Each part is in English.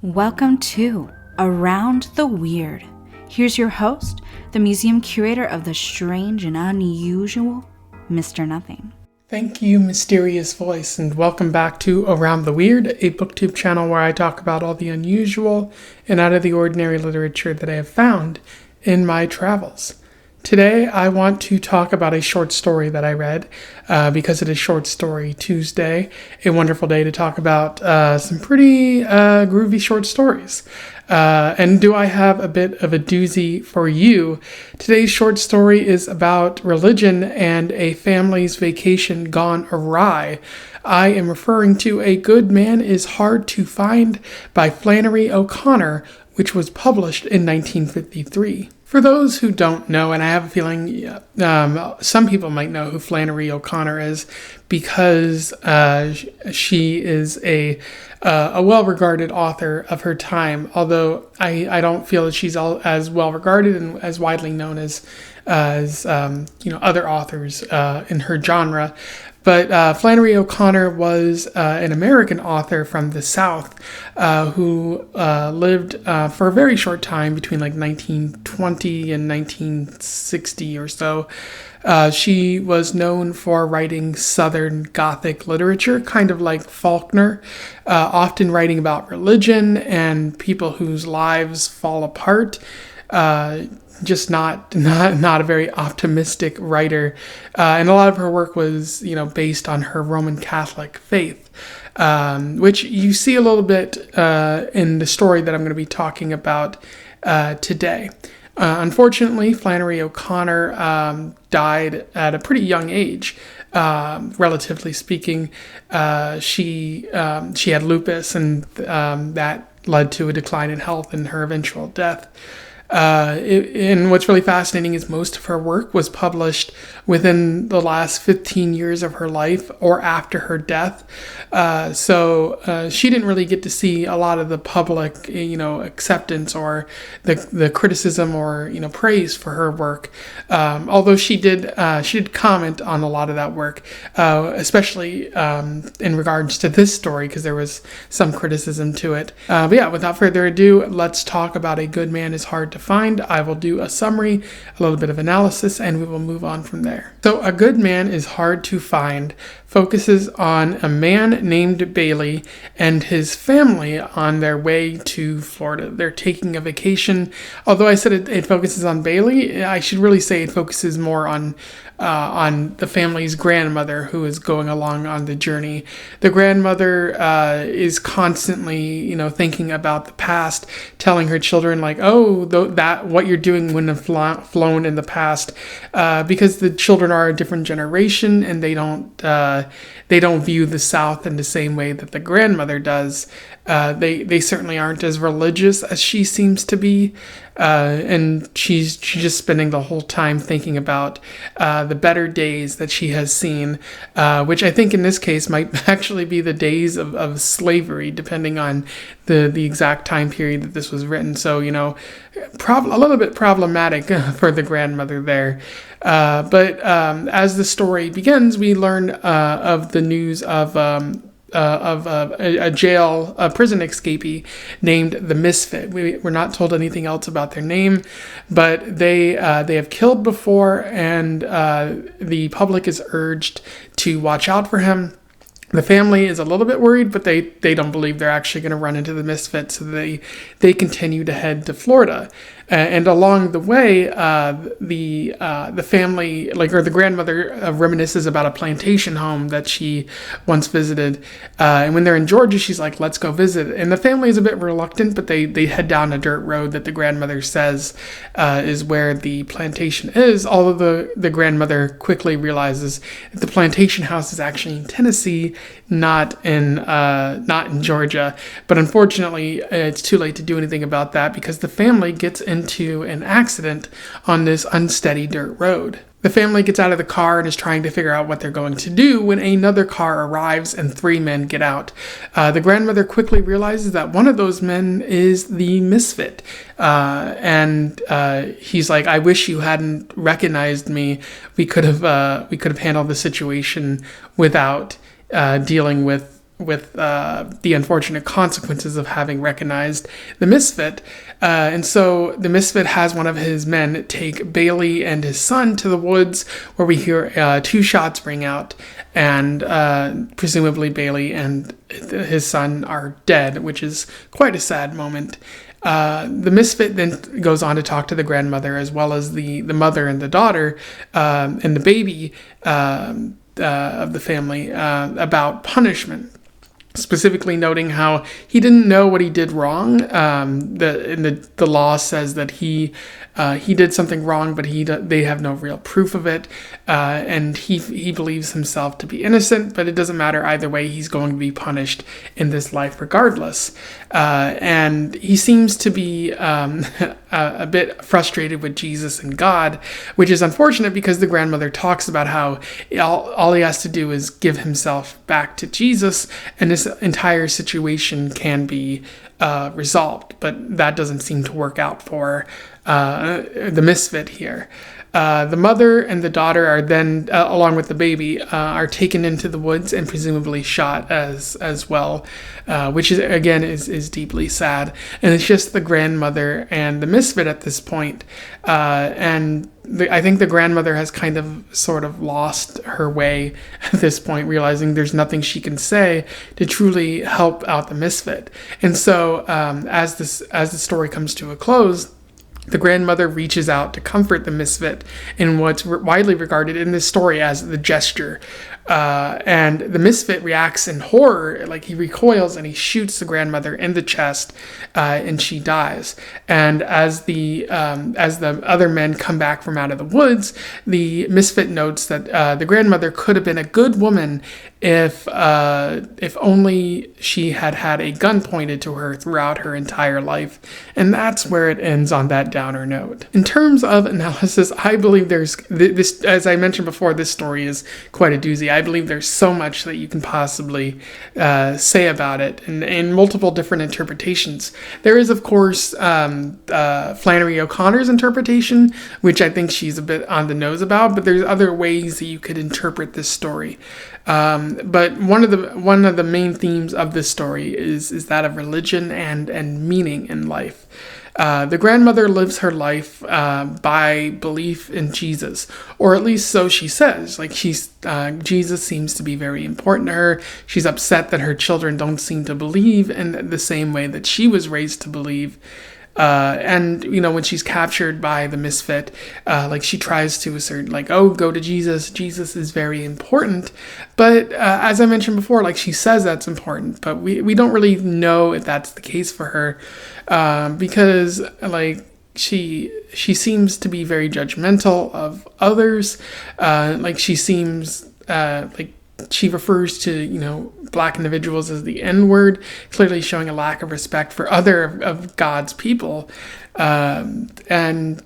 Welcome to Around the Weird. Here's your host, the museum curator of the strange and unusual, Mr. Nothing. Thank you, mysterious voice, and welcome back to Around the Weird, a booktube channel where I talk about all the unusual and out of the ordinary literature that I have found in my travels. Today, I want to talk about a short story that I read because it is Short Story Tuesday, a wonderful day to talk about some pretty groovy short stories. And do I have a bit of a doozy for you? Today's short story is about religion and a family's vacation gone awry. I am referring to A Good Man is Hard to Find by Flannery O'Connor, which was published in 1953. For those who don't know, and I have a feeling some people might know who Flannery O'Connor is because she is a well-regarded author of her time, although I don't feel that she's as well-regarded and as widely known as other authors in her genre. But Flannery O'Connor was an American author from the South who lived for a very short time between like 1920 and 1960 or so. She was known for writing Southern Gothic literature, kind of like Faulkner, often writing about religion and people whose lives fall apart. Just not a very optimistic writer, and a lot of her work was, based on her Roman Catholic faith, which you see a little bit in the story that I'm going to be talking about today. Unfortunately, Flannery O'Connor died at a pretty young age, relatively speaking. She had lupus, and that led to a decline in health and her eventual death. And what's really fascinating is most of her work was published within the last 15 years of her life or after her death. So she didn't really get to see a lot of the public, acceptance or the criticism or, praise for her work. Although she did comment on a lot of that work, especially in regards to this story, because there was some criticism to it. But yeah, without further ado, let's talk about A Good Man is Hard to Find. I will do a summary, a little bit of analysis, and we will move on from there. So A Good Man is Hard to Find focuses on a man named Bailey and his family on their way to Florida. They're taking a vacation. Although I said it focuses on Bailey, I should really say it focuses more on the family's grandmother who is going along on the journey. The grandmother is constantly, thinking about the past, telling her children like, "Oh, that what you're doing wouldn't have flown in the past," because the children are a different generation and they don't view the South in the same way that the grandmother does. They certainly aren't as religious as she seems to be, and she's just spending the whole time thinking about the better days that she has seen, which I think in this case might actually be the days of slavery, depending on the exact time period that this was written. So, a little bit problematic for the grandmother there. But as the story begins, we learn of the news of a prison escapee named the Misfit. We're not told anything else about their name, but they have killed before, and the public is urged to watch out for him. The family is a little bit worried, but they don't believe they're actually going to run into the Misfit, so they continue to head to Florida. And along the way, the family, or the grandmother, reminisces about a plantation home that she once visited. And when they're in Georgia, she's like, "Let's go visit." And the family is a bit reluctant, but they head down a dirt road that the grandmother says is where the plantation is. Although the grandmother quickly realizes that the plantation house is actually in Tennessee, not in Georgia. But unfortunately, it's too late to do anything about that because the family gets into an accident on this unsteady dirt road. The family gets out of the car and is trying to figure out what they're going to do when another car arrives and 3 men get out. The grandmother quickly realizes that one of those men is the Misfit. And he's like, "I wish you hadn't recognized me. We could have handled the situation without dealing with the unfortunate consequences of having recognized the Misfit. And so the Misfit has one of his men take Bailey and his son to the woods, where we hear 2 shots ring out, and presumably Bailey and his son are dead, which is quite a sad moment. The Misfit then goes on to talk to the grandmother, as well as the mother and the daughter, and the baby of the family, about punishment. Specifically noting how he didn't know what he did wrong. The law says that he did something wrong, but they have no real proof of it, and he believes himself to be innocent. But it doesn't matter either way; he's going to be punished in this life regardless. And he seems to be a bit frustrated with Jesus and God, which is unfortunate because the grandmother talks about how all he has to do is give himself back to Jesus, and this entire situation can be resolved. But that doesn't seem to work out for the Misfit here. The mother and the daughter are then, along with the baby, are taken into the woods and presumably shot as well, which is deeply sad. And it's just the grandmother and the Misfit at this point. I think the grandmother has kind of sort of lost her way at this point, realizing there's nothing she can say to truly help out the Misfit. And so as the story comes to a close, the grandmother reaches out to comfort the Misfit in what's widely regarded in this story as the gesture. And the Misfit reacts in horror, like he recoils and he shoots the grandmother in the chest, and she dies. And as the other men come back from out of the woods, the Misfit notes that the grandmother could have been a good woman if only she had had a gun pointed to her throughout her entire life. And that's where it ends on that downer note. In terms of analysis, I believe there's this, as I mentioned before, this story is quite a doozy. I believe there's so much that you can possibly say about it, and in multiple different interpretations. There is, of course, Flannery O'Connor's interpretation, which I think she's a bit on the nose about, but there's other ways that you could interpret this story. But one of the main themes of this story is that of religion and meaning in life. The grandmother lives her life by belief in Jesus, or at least so she says. Like Jesus seems to be very important to her. She's upset that her children don't seem to believe in the same way that she was raised to believe. And when she's captured by the Misfit, she tries to assert, go to Jesus. Jesus is very important. But as I mentioned before, she says that's important, but we don't really know if that's the case for her, because she seems to be very judgmental of others. She seems she refers to, Black individuals as the N-word, clearly showing a lack of respect for other of God's people. And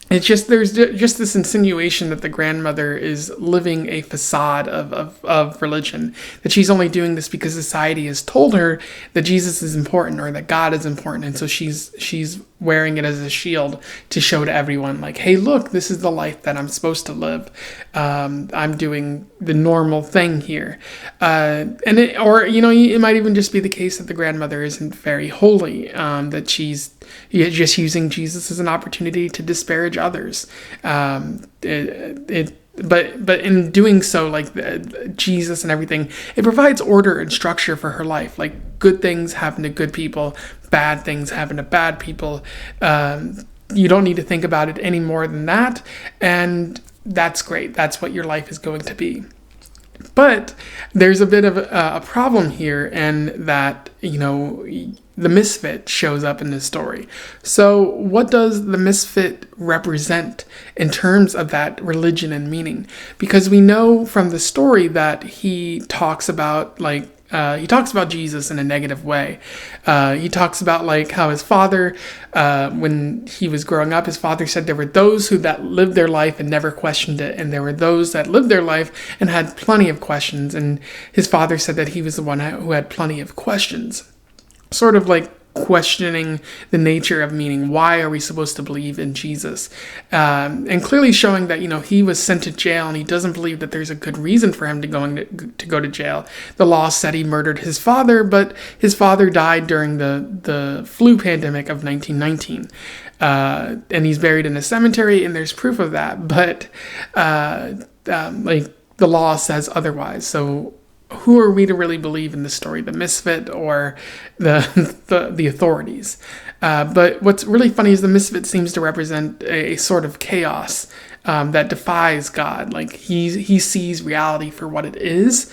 it's just, there's just this insinuation that the grandmother is living a facade of religion, that she's only doing this because society has told her that Jesus is important or that God is important. And so she's wearing it as a shield to show to everyone, hey, look, this is the life that I'm supposed to live. I'm doing the normal thing here. It might even just be the case that the grandmother isn't very holy, that she's just using Jesus as an opportunity to disparage others. But in doing so, Jesus and everything, it provides order and structure for her life. Good things happen to good people, bad things happen to bad people. You don't need to think about it any more than that. And that's great. That's what your life is going to be. But there's a bit of a problem here, in that, the Misfit shows up in this story. So what does the Misfit represent in terms of that religion and meaning? Because we know from the story that he talks about, Jesus in a negative way. He talks about how his father, when he was growing up, his father said there were those that lived their life and never questioned it, and there were those that lived their life and had plenty of questions, and his father said that he was the one who had plenty of questions. Sort of questioning the nature of meaning. Why are we supposed to believe in Jesus? And clearly showing that, he was sent to jail and he doesn't believe that there's a good reason for him to go to jail. The law said he murdered his father, but his father died during the flu pandemic of 1919. And he's buried in a cemetery, and there's proof of that. But the law says otherwise. So who are we to really believe in this story, the misfit or the authorities? But what's really funny is the misfit seems to represent a sort of chaos that defies God. Like he sees reality for what it is,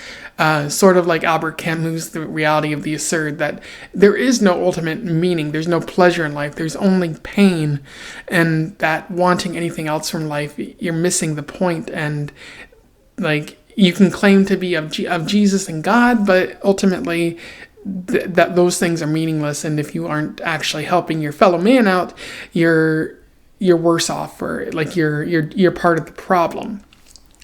sort of like Albert Camus, the reality of the absurd, that there is no ultimate meaning, there's no pleasure in life, there's only pain, and that wanting anything else from life, you're missing the point. And like, you can claim to be of Jesus and God, but ultimately that those things are meaningless. And if you aren't actually helping your fellow man out, you're worse off, or like you're part of the problem.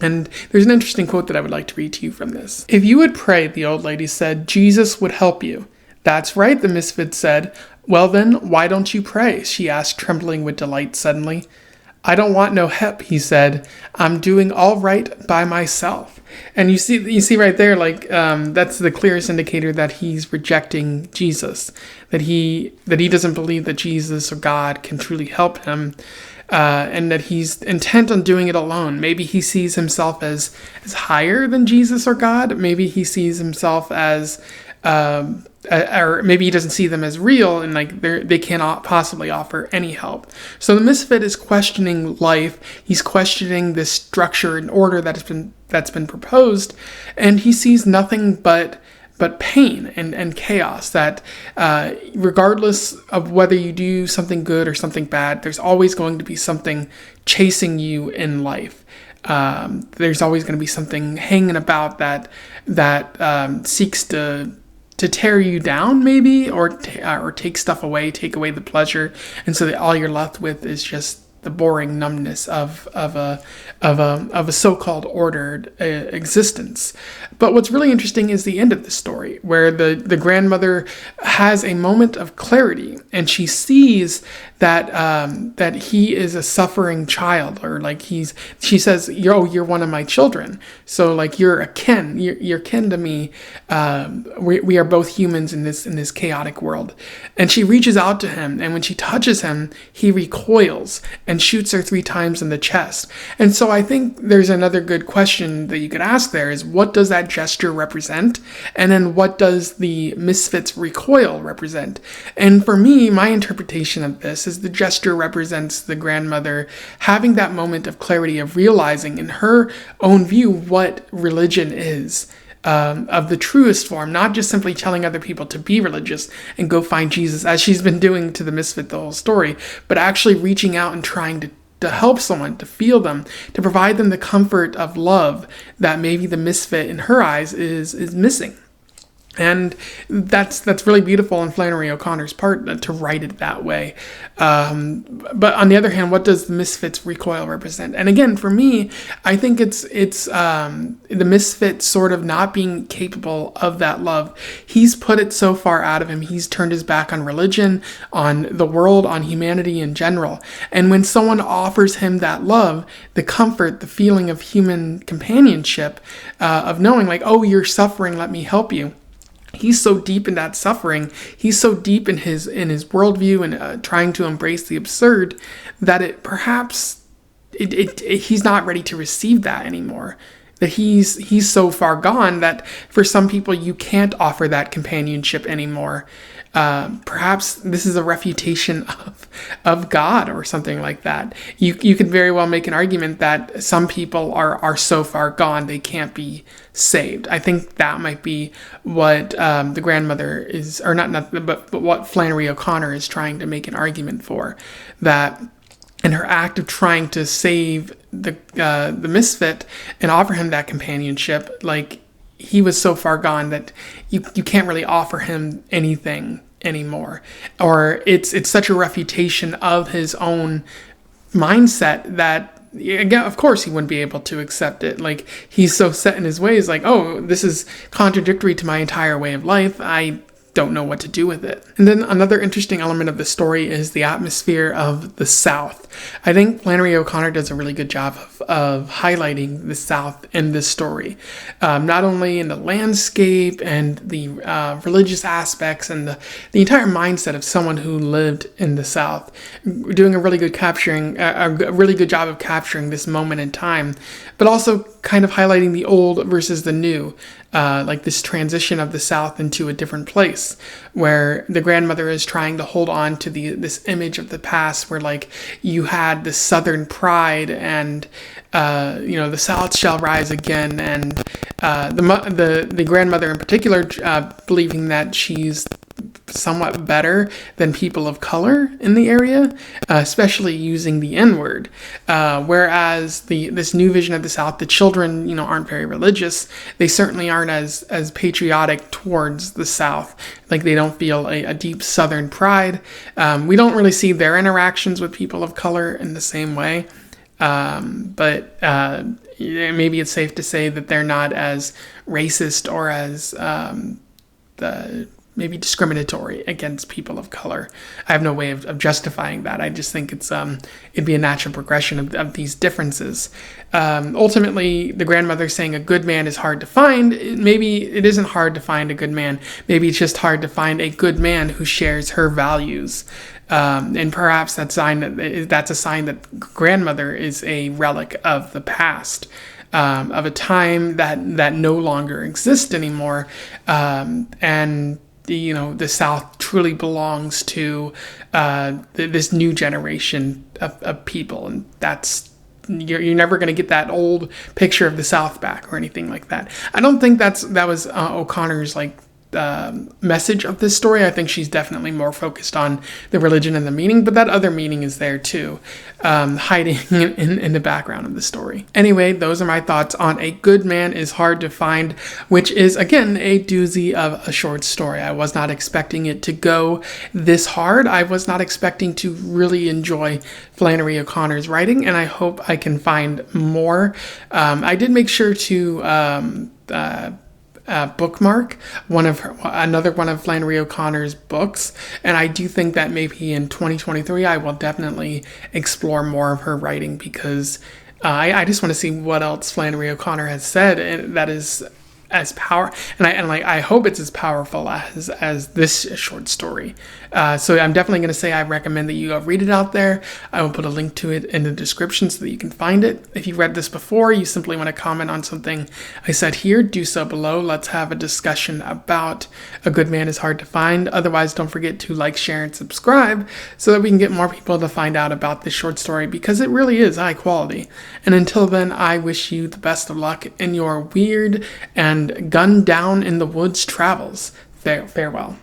And there's an interesting quote that I would like to read to you from this. "If you would pray," the old lady said, "Jesus would help you." "That's right," the misfit said. "Well then, why don't you pray?" she asked, trembling with delight suddenly. "I don't want no help," he said. "I'm doing all right by myself." And you see right there, like, that's the clearest indicator that he's rejecting Jesus, that he doesn't believe that Jesus or God can truly help him, and that he's intent on doing it alone. Maybe he sees himself as higher than Jesus or God. Maybe he sees himself as or maybe he doesn't see them as real, and like they cannot possibly offer any help. So the misfit is questioning life. He's questioning this structure and order that's been proposed, and he sees nothing but pain and chaos. That regardless of whether you do something good or something bad, there's always going to be something chasing you in life. There's always going to be something hanging about that seeks to tear you down, maybe, or take stuff away, take away the pleasure, and so that all you're left with is just the boring numbness of a so-called ordered existence. But what's really interesting is the end of the story, where the grandmother has a moment of clarity, and she sees that he is a suffering child, or like she says, you're one of my children, so like you're kin to me. We are both humans in this chaotic world. And she reaches out to him, and when she touches him, he recoils and shoots her 3 times in the chest. And so I think there's another good question that you could ask there is, what does that gesture represent? And then what does the misfit's recoil represent? And for me, my interpretation of this is the gesture represents the grandmother having that moment of clarity, of realizing in her own view what religion is. Of the truest form, not just simply telling other people to be religious and go find Jesus, as she's been doing to the misfit the whole story, but actually reaching out and trying to help someone, to feel them, to provide them the comfort of love that maybe the misfit in her eyes is missing. And that's really beautiful on Flannery O'Connor's part to write it that way. But on the other hand, what does the misfit's recoil represent? And again, for me, I think it's the misfit sort of not being capable of that love. He's put it so far out of him. He's turned his back on religion, on the world, on humanity in general. And when someone offers him that love, the comfort, the feeling of human companionship, of knowing like, oh, you're suffering, let me help you. He's so deep in that suffering, he's so deep in his worldview and trying to embrace the absurd, that he's not ready to receive that anymore. That he's so far gone that for some people you can't offer that companionship anymore. Perhaps this is a refutation of God or something like that. You could very well make an argument that some people are so far gone they can't be saved. I think that might be what the grandmother is, or but what Flannery O'Connor is trying to make an argument for, that in her act of trying to save the misfit and offer him that companionship, like, he was so far gone that you can't really offer him anything anymore. Or it's such a refutation of his own mindset that, again, of course he wouldn't be able to accept it. Like, he's so set in his ways, like, oh, this is contradictory to my entire way of life. don't know what to do with it. And then another interesting element of the story is the atmosphere of the South. I think Flannery O'Connor does a really good job of highlighting the South in this story, not only in the landscape and the religious aspects and the entire mindset of someone who lived in the South, doing a really good job of capturing this moment in time, but also kind of highlighting the old versus the new. Like this transition of the South into a different place, where the grandmother is trying to hold on to this image of the past, where like you had the Southern pride and the South shall rise again, and the grandmother in particular believing that she's somewhat better than people of color in the area, especially using the N-word. Whereas this new vision of the South, the children, aren't very religious. They certainly aren't as patriotic towards the South. Like they don't feel a deep Southern pride. We don't really see their interactions with people of color in the same way. But maybe it's safe to say that they're not as racist or as maybe discriminatory against people of color. I have no way of justifying that. I just think it'd be a natural progression of these differences. Ultimately, the grandmother saying a good man is hard to find. Maybe it isn't hard to find a good man. Maybe it's just hard to find a good man who shares her values. And perhaps that's a sign that grandmother is a relic of the past. Of a time that no longer exists anymore, and the South truly belongs to this new generation of people, and that's you're never going to get that old picture of the South back or anything like that. I don't think that was O'Connor's message of this story. I think she's definitely more focused on the religion and the meaning, but that other meaning is there too, hiding in the background of the story. Anyway, those are my thoughts on A Good Man is Hard to Find, which is, again, a doozy of a short story. I was not expecting it to go this hard. I was not expecting to really enjoy Flannery O'Connor's writing, and I hope I can find more. I did make sure to bookmark another one of Flannery O'Connor's books, and I do think that maybe in 2023 I will definitely explore more of her writing, because I just want to see what else Flannery O'Connor has said, and that is as I hope it's as powerful as this short story. So I'm definitely going to say I recommend that you go read it out there. I will put a link to it in the description so that you can find it. If you read this before, you simply want to comment on something I said here, do so below. Let's have a discussion about A Good Man is Hard to Find. Otherwise, don't forget to like, share, and subscribe so that we can get more people to find out about this short story, because it really is high quality. And until then, I wish you the best of luck in your weird and gunned down in the woods travels. Farewell.